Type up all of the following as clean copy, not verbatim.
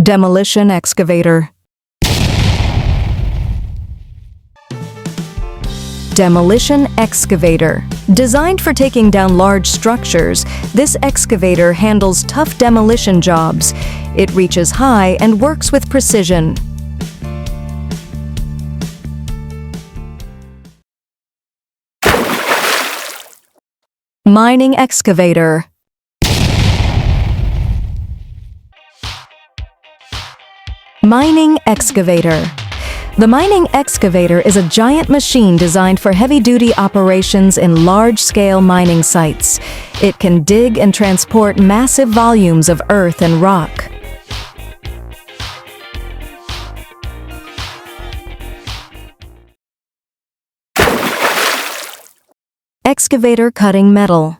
Demolition excavator. Demolition excavator. Designed for taking down large structures, this excavator handles tough demolition jobs. It reaches high and works with precision. Mining excavator. Mining excavator. The mining excavator is a giant machine designed for heavy-duty operations in large-scale mining sites. It can dig and transport massive volumes of earth and rock. Excavator cutting metal.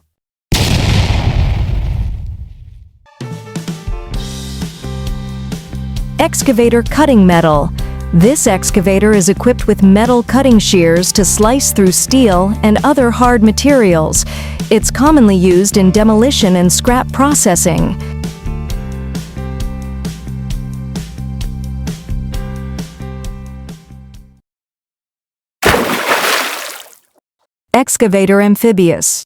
Excavator cutting metal. This excavator is equipped with metal cutting shears to slice through steel and other hard materials. It's commonly used in demolition and scrap processing. Excavator amphibious.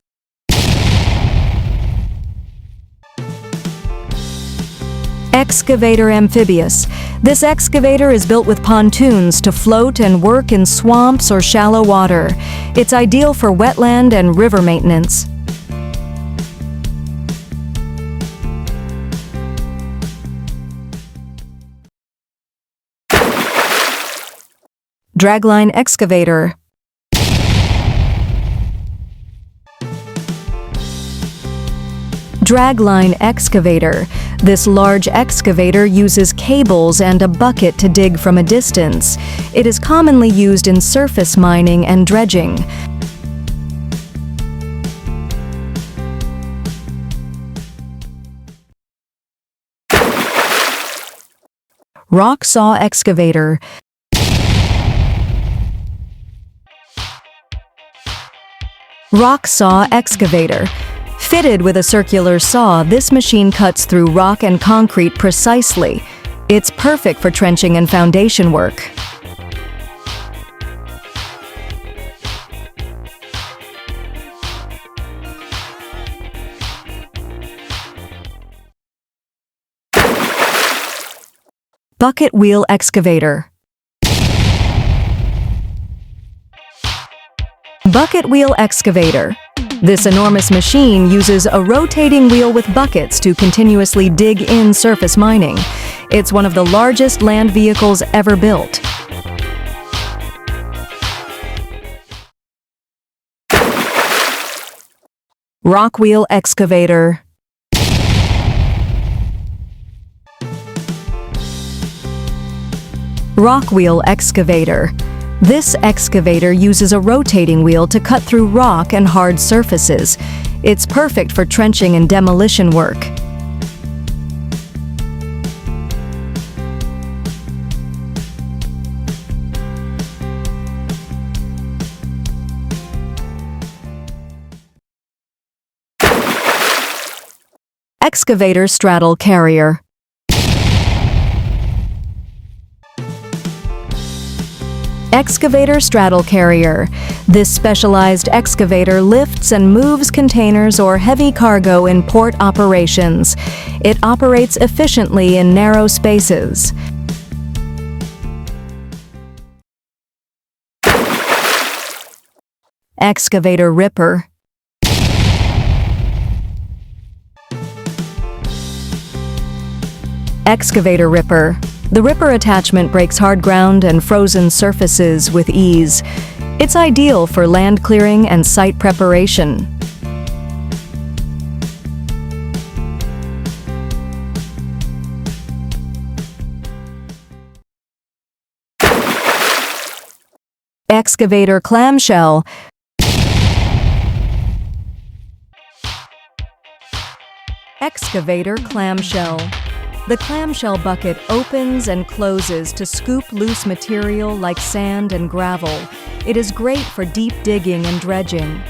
Excavator amphibious. This excavator is built with pontoons to float and work in swamps or shallow water. It's ideal for wetland and river maintenance. Dragline excavator. Dragline excavator. This large excavator uses cables and a bucket to dig from a distance. It is commonly used in surface mining and dredging. Rock saw excavator. Rock saw excavator. Fitted with a circular saw, this machine cuts through rock and concrete precisely. It's perfect for trenching and foundation work. Bucket wheel excavator. Bucket wheel excavator. This enormous machine uses a rotating wheel with buckets to continuously dig in surface mining. It's one of the largest land vehicles ever built. Rock wheel excavator. Rock wheel excavator. This excavator uses a rotating wheel to cut through rock and hard surfaces. It's perfect for trenching and demolition work. Excavator straddle carrier. Excavator straddle carrier. This specialized excavator lifts and moves containers or heavy cargo in port operations. It operates efficiently in narrow spaces. Excavator ripper. Excavator ripper. The ripper attachment breaks hard ground and frozen surfaces with ease. It's ideal for land clearing and site preparation. Excavator clamshell. Excavator clamshell. The clamshell bucket opens and closes to scoop loose material like sand and gravel. It is great for deep digging and dredging.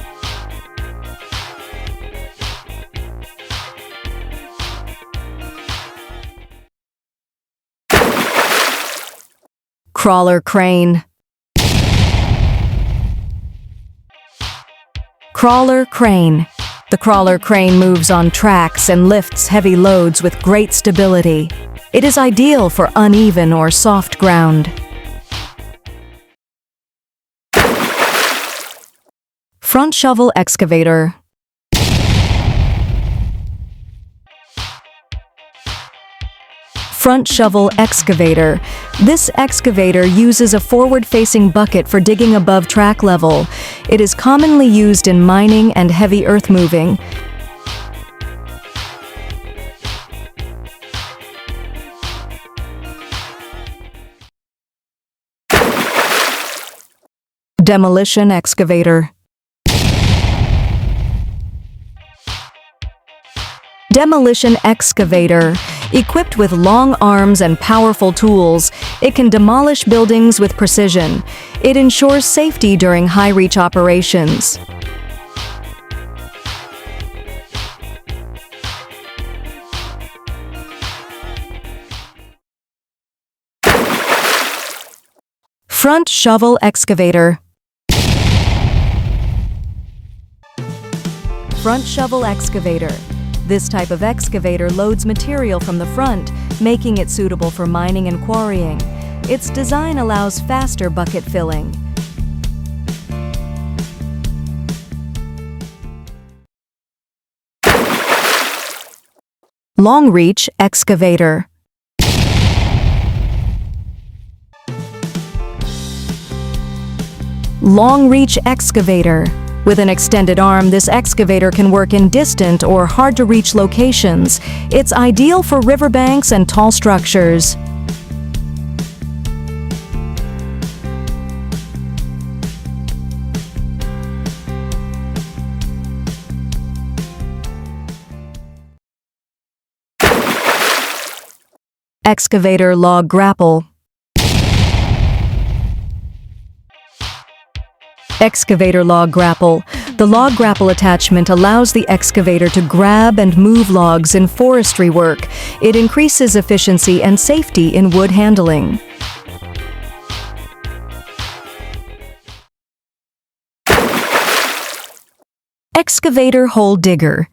Crawler crane. Crawler crane. The crawler crane moves on tracks and lifts heavy loads with great stability. It is ideal for uneven or soft ground. Front shovel excavator. Front shovel excavator. This excavator uses a forward-facing bucket for digging above track level. It is commonly used in mining and heavy earth moving. Demolition excavator. Demolition excavator. Equipped with long arms and powerful tools, it can demolish buildings with precision. It ensures safety during high-reach operations. Front shovel excavator. Front shovel excavator. This type of excavator loads material from the front, making it suitable for mining and quarrying. Its design allows faster bucket filling. Long reach excavator. Long reach excavator. With an extended arm, this excavator can work in distant or hard-to-reach locations. It's ideal for riverbanks and tall structures. Excavator log grapple. Excavator log grapple. The log grapple attachment allows the excavator to grab and move logs in forestry work. It increases efficiency and safety in wood handling. Excavator hole digger.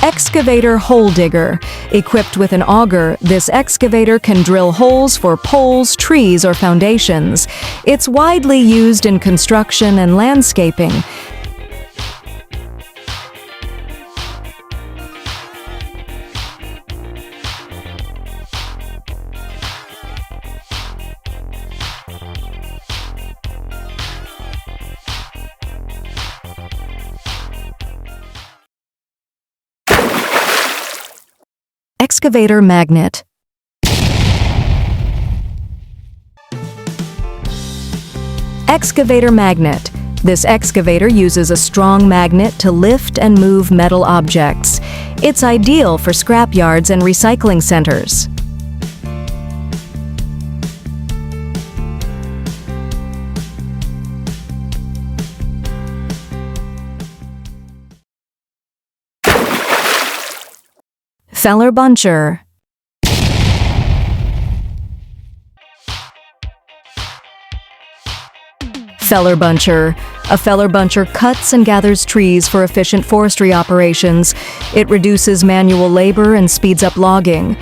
Excavator hole digger. Equipped with an auger, this excavator can drill holes for poles, trees, or foundations. It's widely used in construction and landscaping. Excavator magnet. Excavator magnet. This excavator uses a strong magnet to lift and move metal objects. It's ideal for scrapyards and recycling centers. Feller buncher. Feller buncher. A feller buncher cuts and gathers trees for efficient forestry operations. It reduces manual labor and speeds up logging.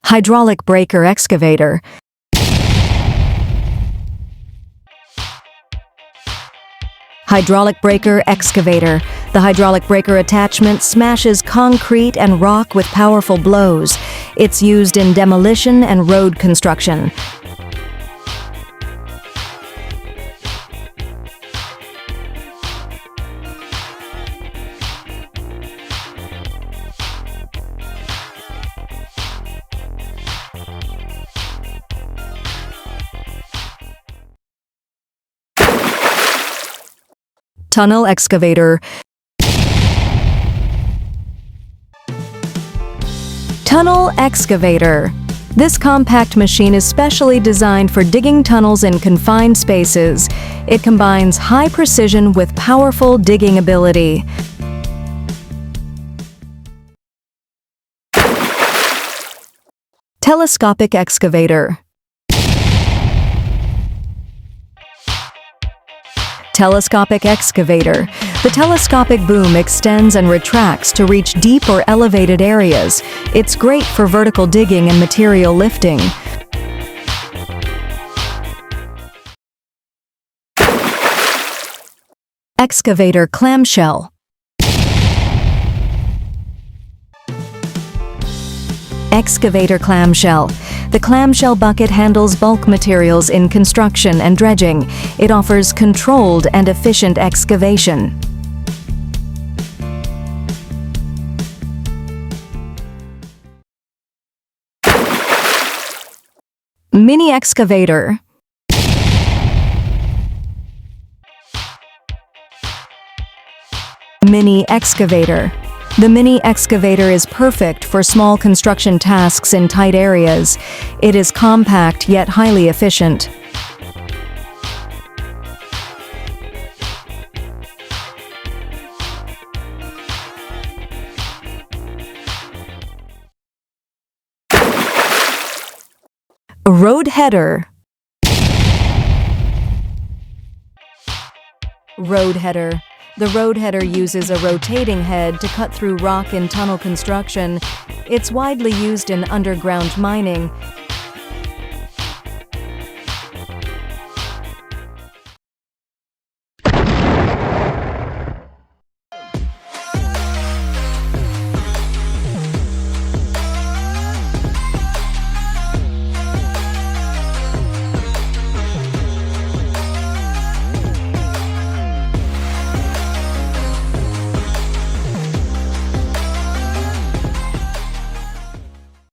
Hydraulic breaker excavator. Hydraulic breaker excavator. The hydraulic breaker attachment smashes concrete and rock with powerful blows. It's used in demolition and road construction. Tunnel excavator. Tunnel excavator. This compact machine is specially designed for digging tunnels in confined spaces. It combines high precision with powerful digging ability. Telescopic excavator. Telescopic excavator. The telescopic boom extends and retracts to reach deep or elevated areas. It's great for vertical digging and material lifting. Excavator clamshell. Excavator clamshell. The clamshell bucket handles bulk materials in construction and dredging. It offers controlled and efficient excavation. Mini excavator. Mini excavator. The mini excavator is perfect for small construction tasks in tight areas. It is compact yet highly efficient. Road header. Road header. The road header uses a rotating head to cut through rock in tunnel construction. It's widely used in underground mining.